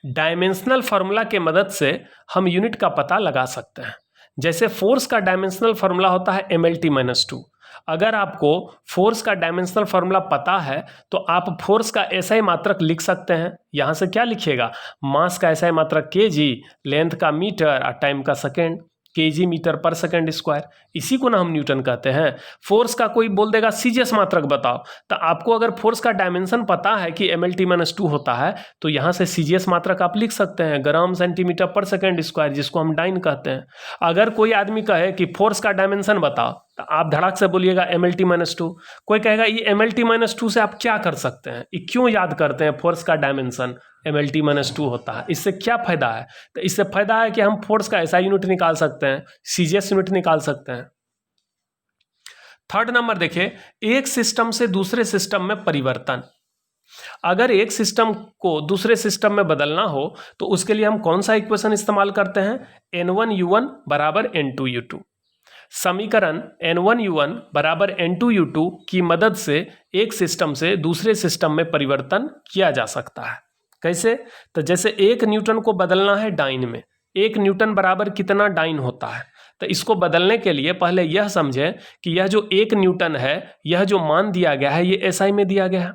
S1: डायमेंशनल फार्मूला के मदद से हम यूनिट का पता लगा सकते हैं। जैसे फोर्स का डायमेंशनल फार्मूला होता है mlt-2। अगर आपको फोर्स का डायमेंशनल फार्मूला पता है तो आप फोर्स का एसआई मात्रक लिख सकते हैं। यहां से क्या लिखिएगा? मास का एसआई मात्रक केजी, लेंथ का मीटर और टाइम का सेकेंड, केजी मीटर पर सेकंड स्क्वायर। इसी को ना हम न्यूटन कहते हैं। फोर्स का कोई बोल देगा सीजीएस मात्रक बताओ, तो आपको अगर फोर्स का डायमेंशन पता है कि mlt-2 होता है तो यहाँ से सीजीएस मात्रक आप लिख सकते हैं, ग्राम सेंटीमीटर पर सेकंड स्क्वायर, जिसको हम डाइन कहते हैं। अगर कोई आदमी कहे कि फोर्स का डायमेंशन बताओ तो आप धड़ाक से बोलिएगा mlt-2। कोई कहेगा ये mlt-2 से आप क्या कर सकते हैं, ये क्यों याद करते हैं फोर्स का डायमेंशन mlt-2 होता है, इससे क्या फायदा है? तो इससे फायदा है कि हम फोर्स का ऐसा यूनिट निकाल सकते हैं, सीजीएस यूनिट निकाल सकते हैं। थर्ड नंबर देखिए, एक सिस्टम से दूसरे सिस्टम में परिवर्तन। अगर एक सिस्टम को दूसरे सिस्टम में बदलना हो तो उसके लिए हम कौन सा इक्वेशन इस्तेमाल करते हैं? n1u1 बराबर n2u2। समीकरण n1u1 बराबर n2u2 की मदद से एक सिस्टम से दूसरे सिस्टम में परिवर्तन किया जा सकता है। कैसे? तो जैसे 1 न्यूटन को बदलना है डाइन में, 1 न्यूटन बराबर कितना डाइन होता है? तो इसको बदलने के लिए पहले यह समझें कि यह जो 1 न्यूटन है, यह जो मान दिया गया है ये एसआई में दिया गया है,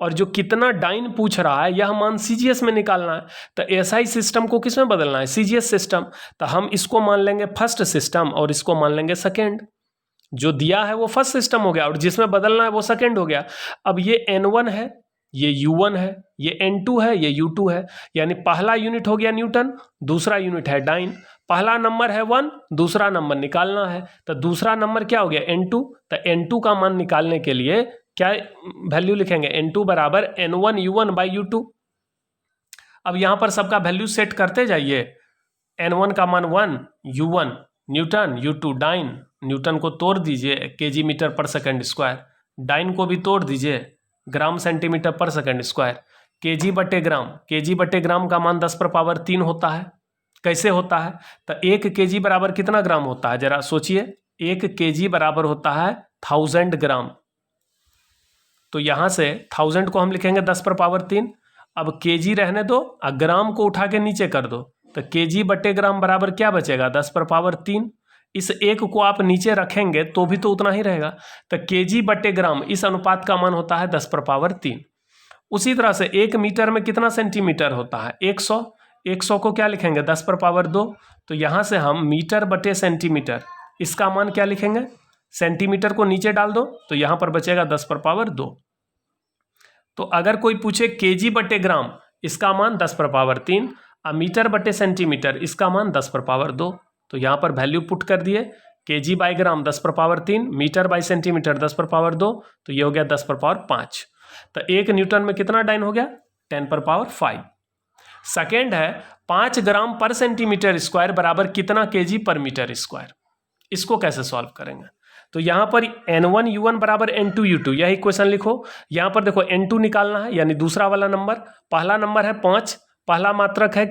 S1: और जो कितना डाइन पूछ रहा है यह मान सीजीएस में निकालना है। तो एसआई सिस्टम को किस में बदलना है? CGS system. तो हम इसको मान लेंगे फर्स्ट सिस्टम और इसको मान लेंगे सेकेंड। जो दिया है वो फर्स्ट सिस्टम हो गया और जिसमें बदलना है वो सेकेंड हो गया। अब ये n1 है, ये u1 है, ये n2 है, ये u2 है। यानी पहला यूनिट हो गया न्यूटन, दूसरा यूनिट है डाइन। पहला नंबर है 1, दूसरा नंबर निकालना है, तो दूसरा नंबर क्या हो गया? n2। तो n2 का मान निकालने के लिए क्या वैल्यू लिखेंगे? n2 बराबर n1 u1 बाई u2। अब यहां पर सबका वैल्यू सेट करते जाइए। n1 का मान 1, u1 Newton, u2 dine. Newton को तोड़ दीजिए केजी मीटर पर सेकंड स्क्वायर, डाइन को भी तोड़ दीजिए ग्राम centimetre per second square. KG बटे ग्राम का मान 10⁻³ होता है। कैसे होता है? तो 1 केजी बराबर कितना ग्राम होता है? जरा सोचिए, 1 केजी बराबर होता है 1000 ग्राम। तो यहां से 1000 को हम लिखेंगे 10⁻³ अब केजी रहने दो और ग्राम को उठा के नीचे कर दो, तो केजी बटे ग्राम बराबर क्या बचेगा? 10⁻³ इस एक को आप नीचे रखेंगे तो भी तो उतना ही रहेगा। तो केजी बटे ग्राम इस अनुपात का मान होता है 10⁻³। उसी तरह से 1 मीटर में कितना सेंटीमीटर होता है? 100। 100 को क्या लिखेंगे? 10⁻²। तो यहां से हम मीटर बटे सेंटीमीटर, इसका मान क्या लिखेंगे? सेंटीमीटर को नीचे डाल दो तो यहां पर बचेगा 10⁻²। तो अगर कोई पूछे केजी बटे ग्राम, इसका मान 10⁻³ और मीटर बटे सेंटीमीटर इसका मान 10⁻²। तो यहां पर वैल्यू पुट कर दिए, KG by gram 10⁻³ metre by centimetre 10⁻², तो ये हो गया 10⁻5। तो 1 न्यूटन में कितना डाइन हो गया? 10⁻5। सेकेंड है 5 ग्राम पर सेंटीमीटर स्क्वायर बराबर कितना केजी पर मीटर स्क्वायर। इसको कैसे सॉल्व करेंगे? तो यहां पर n1 u1 बराबर n2 u2 यह इक्वेशन लिखो। यहां पर देखो n2 निकालना है, यानी दूसरा वाला नंबर। पहला नंबर है 5, पहला मात्रक है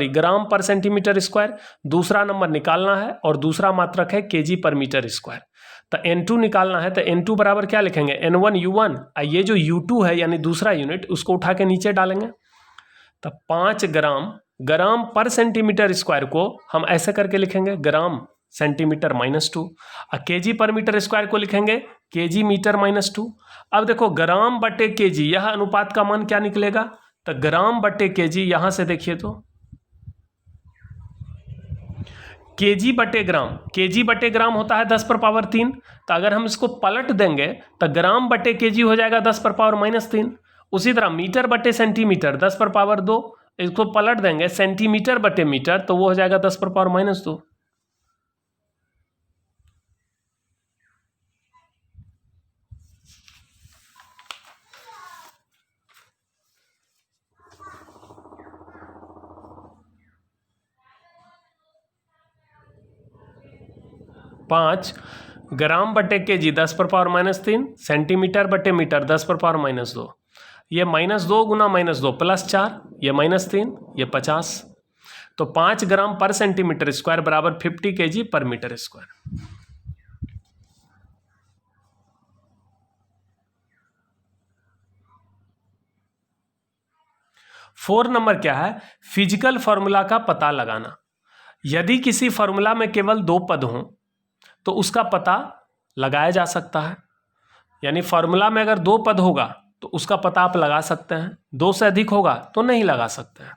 S1: ग्राम पर सेंटीमीटर स्क्वायर। दूसरा नंबर निकालना है और दूसरा मात्रक है केजी पर मीटर स्क्वायर। तो n2 निकालना है, तो n2 बराबर क्या लिखेंगे? n1 u1, ये जो u2 है यानी दूसरा यूनिट, उसको उठा के नीचे डालेंगे। तो 5 ग्राम पर सेंटीमीटर स्क्वायर को हम ऐसे करके लिखेंगे ग्राम सेंटीमीटर -2, और केजी पर मीटर स्क्वायर को लिखेंगे केजी मीटर -2। अब देखो ग्राम बटे केजी, यह अनुपात का मान क्या निकलेगा? तो ग्राम बटे केजी, यहां से देखिए तो केजी बटे ग्राम होता है 10⁻3। तो अगर हम इसको पलट देंगे तो ग्राम बटे केजी हो जाएगा 10⁻−3। उसी तरह मीटर बटे सेंटीमीटर 10⁻2, इसको पलट देंगे सेंटीमीटर बटे मीटर तो वो हो जाएगा 10⁻−2। 5 ग्राम बटे केजी 10⁻³ सेंटीमीटर बटे मीटर 10⁻²। ये -2 गुना -2 +4, ये -3, ये 50। तो 5 ग्राम पर सेंटीमीटर स्क्वायर बराबर 50 kg पर मीटर स्क्वायर। फोर नंबर क्या है? फिजिकल फॉर्मूला का पता लगाना। यदि किसी फॉर्मूला में केवल 2 पद हों तो उसका पता लगाया जा सकता है। यानी फॉर्मूला में अगर 2 पद होगा तो उसका पता आप लगा सकते हैं, 2 से अधिक होगा तो नहीं लगा सकते हैं।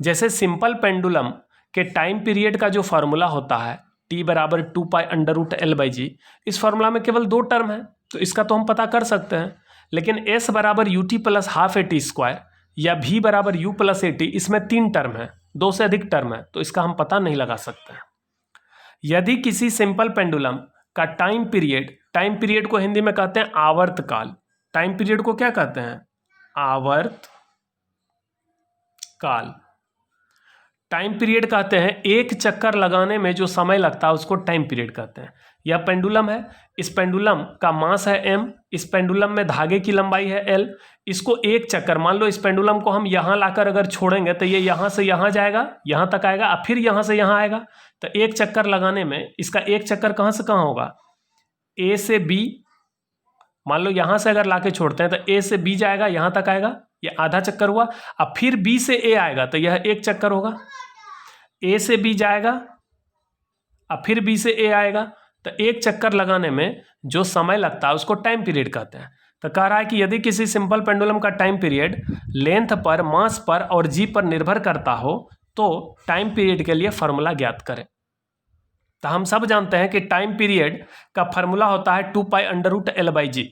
S1: जैसे सिंपल पेंडुलम के टाइम पीरियड का जो फार्मूला होता है t बराबर 2π√L/g, इस फार्मूला में केवल 2 टर्म है तो इसका तो हम पता कर सकते हैं। लेकिन s बराबर ut + ½ या v बराबर u + at, इसमें 3 टर्म है, 2 से अधिक टर्म है तो इसका हम पता नहीं लगा सकते हैं। यदि किसी सिंपल पेंडुलम का टाइम पीरियड को हिंदी में कहते हैं आवर्त काल। टाइम पीरियड को क्या कहते हैं? आवर्त काल। टाइम पीरियड कहते हैं एक चक्कर लगाने में जो समय लगता है उसको टाइम पीरियड कहते हैं। यह पेंडुलम है, इस पेंडुलम का मास है m, इस पेंडुलम में धागे की लंबाई है l। इसको एक चक्कर, मान लो इस पेंडुलम को हम यहाँ लाकर अगर छोड़ेंगे तो ये यहाँ से यहाँ जाएगा, यहाँ तक आएगा, और फिर यहाँ से यहाँ आएगा। तो एक चक्कर लगाने में इसका एक चक्कर कहाँ से कहाँ होगा? a से b। मान लो यहाँ से अगर लाके छोड़ते हैं तो a से b जाएगा, यहाँ तक आएगा, ये आधा चक्कर हुआ। अब फिर b से a आएगा तो यह एक चक्कर होगा। a से b जाएगा, अब फिर b से a आएगा, तो एक चक्कर लगाने में जो समय लगता है उसको टाइम पीरियड कहते हैं। तो कह रहा है कि यदि किसी सिंपल पेंडुलम का टाइम पीरियड लेंथ पर, मास पर और जी पर निर्भर करता हो तो टाइम पीरियड के लिए फार्मूला ज्ञात करें। तो हम सब जानते हैं कि टाइम पीरियड का फार्मूला होता है 2π√L/g।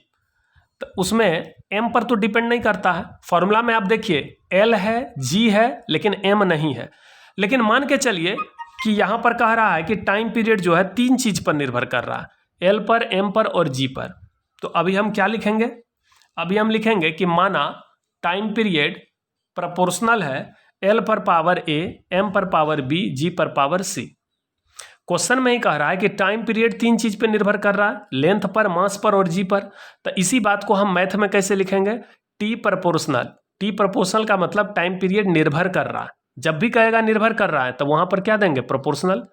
S1: तो उसमें m पर तो डिपेंड नहीं करता है। फॉर्मूला में आप देखिए l है, g है, लेकिन m नहीं है। लेकिन मान के चलिए कि यहाँ पर कह रहा है कि टाइम पीरियड जो है 3 चीज पर निर्भर कर रहा है, l पर, m पर और g पर। तो अभी हम क्या लिखेंगे? अभी हम लिखेंगे कि माना टाइम पीरियड प्रोपोर्शनल है l पर पावर a, m पर पावर b, g पर पावर c। क्वेश्चन में ही कह रहा है कि टाइम पीरियड 3 चीज पे निर्भर कर रहा है, लेंथ पर, मास पर और जी पर। तो इसी बात को हम मैथ में कैसे लिखेंगे? टी प्रोपोर्शनल का मतलब टाइम पीरियड निर्भर कर रहा है। जब भी कहेगा निर्भर कर रहा है तो वहां पर क्या देंगे? प्रोपोर्शनल।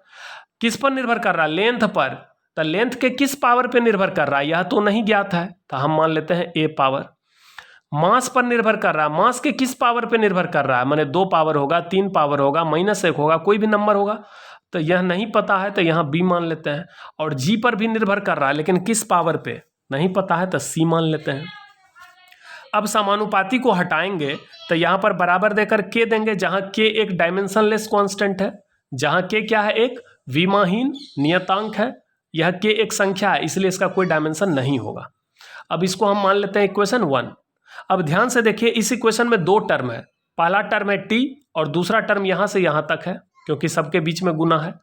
S1: किस पर निर्भर कर रहा है? लेंथ पर। तो लेंथ के किस पावर पे निर्भर कर रहा है यह तो नहीं ज्ञात है, तो हम मान लेते हैं a पावर। मास पर निर्भर कर रहा है, मास के किस पावर पे निर्भर कर रहा है? माने 2 पावर होगा, 3 पावर होगा, -1 होगा, कोई भी नंबर होगा। तो यह नहीं पता है तो यहाँ b मान लेते हैं। और g पर भी निर्भर कर रहा है लेकिन किस पावर पे नहीं पता है तो c मान लेते हैं। अब समानुपाती को हटाएंगे तो यहाँ पर बराबर देकर k देंगे, जहाँ k एक डायमेंशनलेस कांस्टेंट है, जहाँ k क्या है? एक विमाहीन नियतांक है। यह k एक संख्या है इसलिए इसका कोई डायमेंशन नहीं होगा। अब इसको हम मान लेते हैं इक्वेशन 1। अब ध्यान से देखिए, इस इक्वेशन में 2 टर्म है। पहला टर्म है t और दूसरा टर्म यहाँ से यहाँ तक है, क्योंकि सबके बीच में गुना है।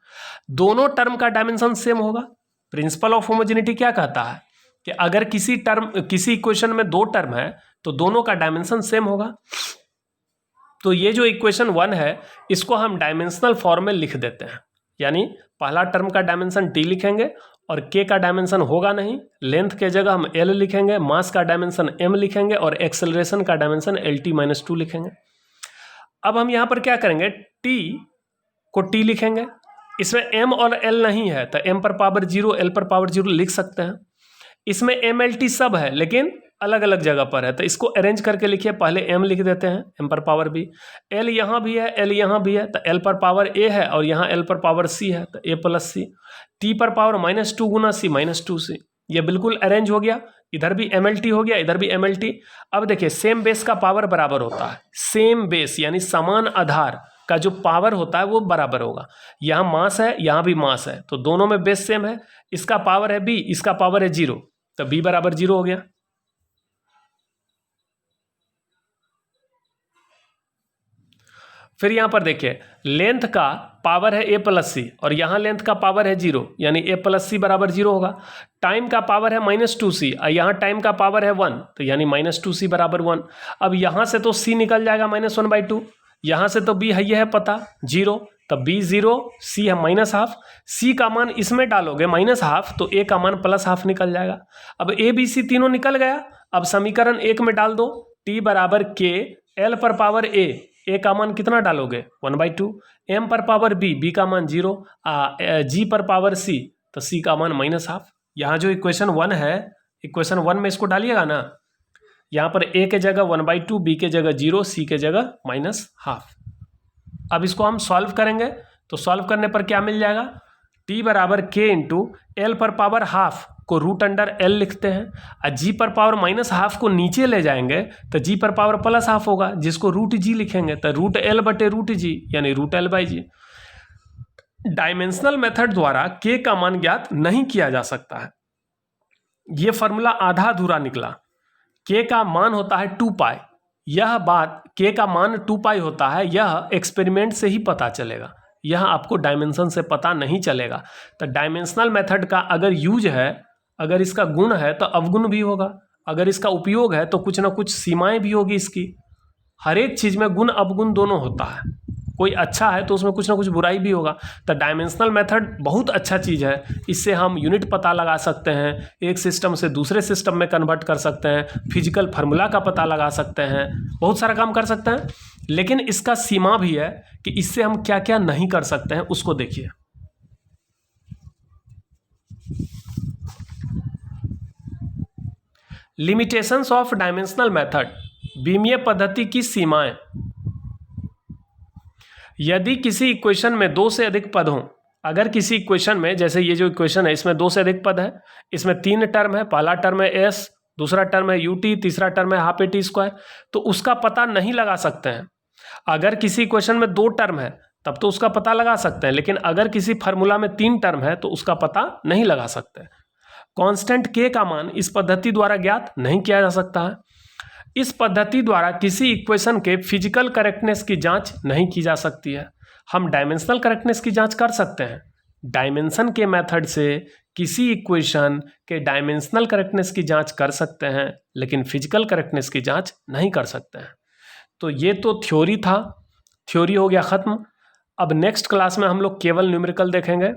S1: दोनों टर्म का डायमेंशन सेम होगा। प्रिंसिपल ऑफ होमोजेनिटी क्या कहता है कि अगर किसी इक्वेशन में 2 टर्म है तो दोनों का डायमेंशन सेम होगा। तो ये जो इक्वेशन 1 है इसको हम डायमेंशनल फॉर्म में लिख देते हैं। यानी पहला टर्म का डायमेंशन t लिखेंगे और k का डायमेंशन होगा नहीं, लेंथ के जगह हम l लिखेंगे, मास का डायमेंशन m लिखेंगे और एक्सेलरेशन का डायमेंशन lt-2 लिखेंगे। अब हम यहाँ पर क्या करेंगे? t को t लिखेंगे, इसमें m और l नहीं है तो m पर पावर 0, l पर पावर 0 लिख सकते हैं। इसमें mlt सब है लेकिन अलग अलग जगह पर है, तो इसको अरेंज करके लिखिए। पहले m लिख देते हैं, m पर पावर b, l यहाँ भी है, l यहाँ भी है, तो l पर पावर a है और यहाँ l पर पावर c है, तो a + c। t पर पावर -2 गुना c -2c, ये बिल्कुल अरेंज हो गया। इधर भी mlt हो गया, इधर भी mlt। अब देखिए सेम बेस का पावर बराबर होता है। सेम बेस यानी समान आधार का जो पावर होता है वो बराबर होगा। यहाँ मास है, यहाँ भी मास है, तो दोनों में बेस सेम है। इसका पावर है b, इसका पावर है 0, तो b बराबर 0 हो गया। फिर यहाँ पर देखिए लेंथ का पावर है a + c और यहाँ लेंथ का पावर है 0, यानी a + c बराबर 0 होगा। टाइम का पावर है -2c और यहाँ टाइम का पावर है 1, तो यानी -2c बराबर 1। अब यहाँ से तो c निकल जाएगा -1/2, यहाँ से तो b है, यह है पता 0, तो b 0, c है -½ c का मान इसमें डालोगे -½ तो a का मान +½ निकल जाएगा। अब a b c तीनों निकल गया। अब समीकरण 1 में डाल दो, t बराबर k l पर पावर a का मान कितना डालोगे 1/2, m पर पावर b का मान 0, g पर पावर c तो c का मान -½ यहाँ जो इक्वेशन 1 है, इक्वेशन 1 में इसको डालिएगा ना, यहाँ पर a के जगह 1/2, b के जगह 0, c के जगह -½ अब इसको हम सॉल्व करेंगे तो सॉल्व करने पर क्या मिल जाएगा, t बराबर k इंटू एल पर पावर ½ को √अंडर l लिखते हैं और g पर पावर -½ को नीचे ले जाएंगे तो g पर पावर +½ होगा, जिसको √g लिखेंगे तो √l/√g यानी √l/g। डायमेंशनल मेथड द्वारा k का मान ज्ञात नहीं किया जा सकता है। ये फॉर्मूला आधा अधूरा निकला। k का मान होता है 2π, यह बात k का मान 2π होता है, यह एक्सपेरिमेंट से ही पता चलेगा, यह आपको डायमेंशन से पता नहीं चलेगा। तो डायमेंशनल मेथड का अगर यूज है, अगर इसका गुण है तो अवगुण भी होगा, अगर इसका उपयोग है तो कुछ ना कुछ सीमाएं भी होगी इसकी। हर एक चीज़ में गुण अवगुण दोनों होता है, कोई अच्छा है तो उसमें कुछ ना कुछ बुराई भी होगा। तो डायमेंशनल मेथड बहुत अच्छा चीज़ है, इससे हम यूनिट पता लगा सकते हैं, एक सिस्टम से दूसरे सिस्टम में कन्वर्ट कर सकते हैं, फिजिकल फार्मूला का पता लगा सकते हैं, बहुत सारा काम कर सकते हैं। लेकिन इसका सीमा भी है कि इससे हम क्या क्या नहीं कर सकते हैं, उसको देखिए। लिमिटेशंस ऑफ डायमेंशनल मेथड, बीमीय पद्धति की सीमाएं। यदि किसी इक्वेशन में 2 से अधिक पद हों, अगर किसी इक्वेशन में, जैसे ये जो इक्वेशन है इसमें 2 से अधिक पद है, इसमें 3 टर्म है, पहला टर्म है s, दूसरा टर्म है ut, तीसरा टर्म है ½ तो उसका पता नहीं लगा सकते हैं। अगर किसी इक्वेशन में 2 टर्म है तब तो उसका पता लगा सकते हैं, लेकिन अगर किसी फार्मूला में 3 टर्म है तो उसका पता नहीं लगा सकते। कांस्टेंट k का मान इस पद्धति द्वारा ज्ञात नहीं किया जा सकता है। इस पद्धति द्वारा किसी इक्वेशन के फिजिकल करेक्टनेस की जांच नहीं की जा सकती है। हम डायमेंशनल करेक्टनेस की जांच कर सकते हैं, डायमेंशन के मेथड से किसी इक्वेशन के डायमेंशनल करेक्टनेस की जांच कर सकते हैं, लेकिन फिजिकल करेक्टनेस की जांच नहीं कर सकते हैं। तो ये तो थ्योरी था, थ्योरी हो गया ख़त्म। अब नेक्स्ट क्लास में हम लोग केवल न्यूमेरिकल देखेंगे।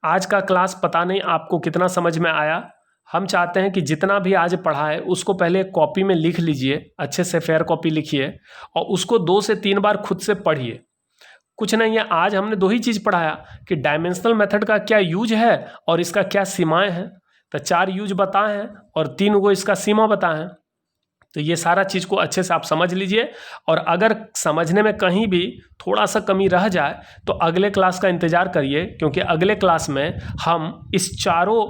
S1: आज का क्लास पता नहीं आपको कितना समझ में आया। हम चाहते हैं कि जितना भी आज पढ़ा है उसको पहले कॉपी में लिख लीजिए, अच्छे से फेयर कॉपी लिखिए और उसको 2 से 3 बार खुद से पढ़िए। कुछ नहीं है, आज हमने 2 ही चीज़ पढ़ाया कि डायमेंशनल मेथड का क्या यूज है और इसका क्या सीमाएं हैं। तो 4 यूज बताए हैं और 3 को इसका सीमा बताए हैं। तो ये सारा चीज़ को अच्छे से आप समझ लीजिए, और अगर समझने में कहीं भी थोड़ा सा कमी रह जाए तो अगले क्लास का इंतज़ार करिए, क्योंकि अगले क्लास में हम इस चारों,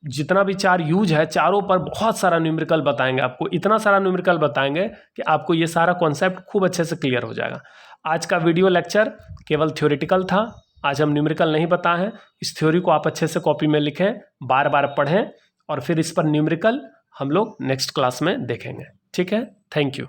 S1: जितना भी 4 यूज है, चारों पर बहुत सारा न्यूमेरिकल बताएंगे आपको। इतना सारा न्यूमेरिकल बताएंगे कि आपको ये सारा कॉन्सेप्ट खूब अच्छे से क्लियर हो जाएगा। आज का वीडियो लेक्चर केवल थ्योरेटिकल था, आज हम न्यूमेरिकल नहीं बताए हैं। इस थ्योरी को आप अच्छे से कॉपी में लिखें, बार बार पढ़ें और फिर इस पर न्यूमेरिकल हम लोग नेक्स्ट क्लास में देखेंगे। ठीक है, थैंक यू।